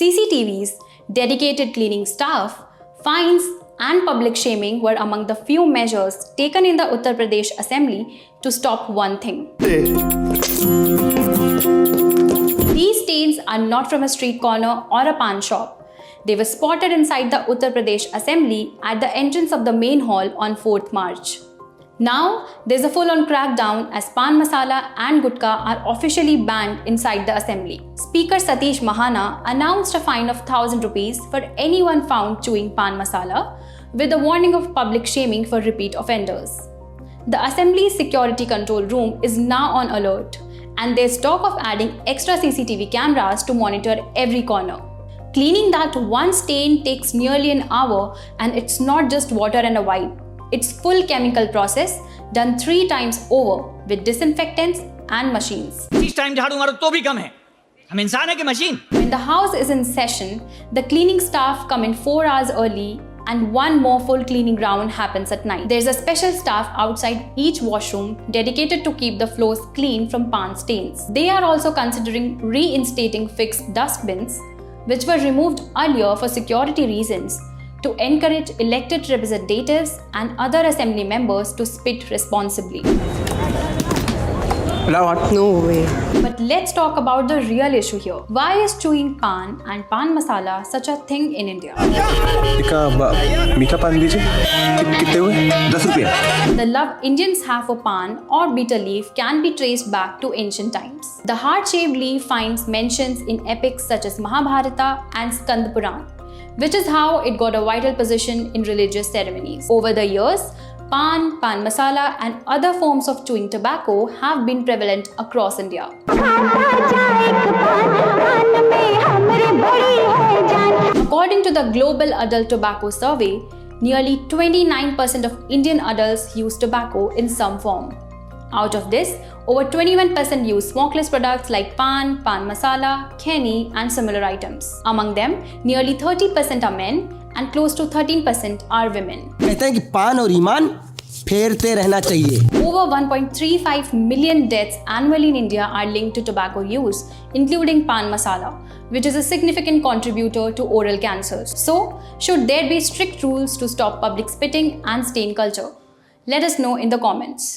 CCTVs, dedicated cleaning staff, fines, and public shaming were among the few measures taken in the Uttar Pradesh Assembly to stop one thing. These stains are not from a street corner or a pan shop. They were spotted inside the Uttar Pradesh Assembly at the entrance of the main hall on 4th March. Now, there's a full-on crackdown as pan masala and gutka are officially banned inside the assembly. Speaker Satish Mahana announced a fine of 1,000 rupees for anyone found chewing pan masala, with a warning of public shaming for repeat offenders. The assembly's security control room is now on alert, and there's talk of adding extra CCTV cameras to monitor every corner. Cleaning that one stain takes nearly an hour, and it's not just water and a wipe. It's full chemical process done 3 times over with disinfectants and machines. इस time झाड़ू मारो तो भी कम है. हम इंसान है कि machine? When the house is in session, the cleaning staff come in 4 hours early and one more full cleaning round happens at night. There's a special staff outside each washroom dedicated to keep the floors clean from pan stains. They are also considering reinstating fixed dustbins, which were removed earlier for security reasons, to encourage elected representatives and other assembly members to spit responsibly. No way. But let's talk about the real issue here. Why is chewing pan and pan masala such a thing in India? मीठा पान दीजिए. कितने हुए? 10 रुपया. The love Indians have for pan or bitter leaf can be traced back to ancient times. The heart-shaped leaf finds mentions in epics such as Mahabharata and Skand Puran, which is how it got a vital position in religious ceremonies. Over the years, pan, pan masala, and other forms of chewing tobacco have been prevalent across India. According to the Global Adult Tobacco Survey, nearly 29% of Indian adults use tobacco in some form. Out of this, over 21% use smokeless products like pan, pan masala, khenni, and similar items. Among them, nearly 30% are men and close to 13% are women. कहते हैं कि पान और ईमान फेरते रहना चाहिए. Over 1.35 million deaths annually in India are linked to tobacco use, including pan masala, which is a significant contributor to oral cancers. So, should there be strict rules to stop public spitting and stain culture? Let us know in the comments.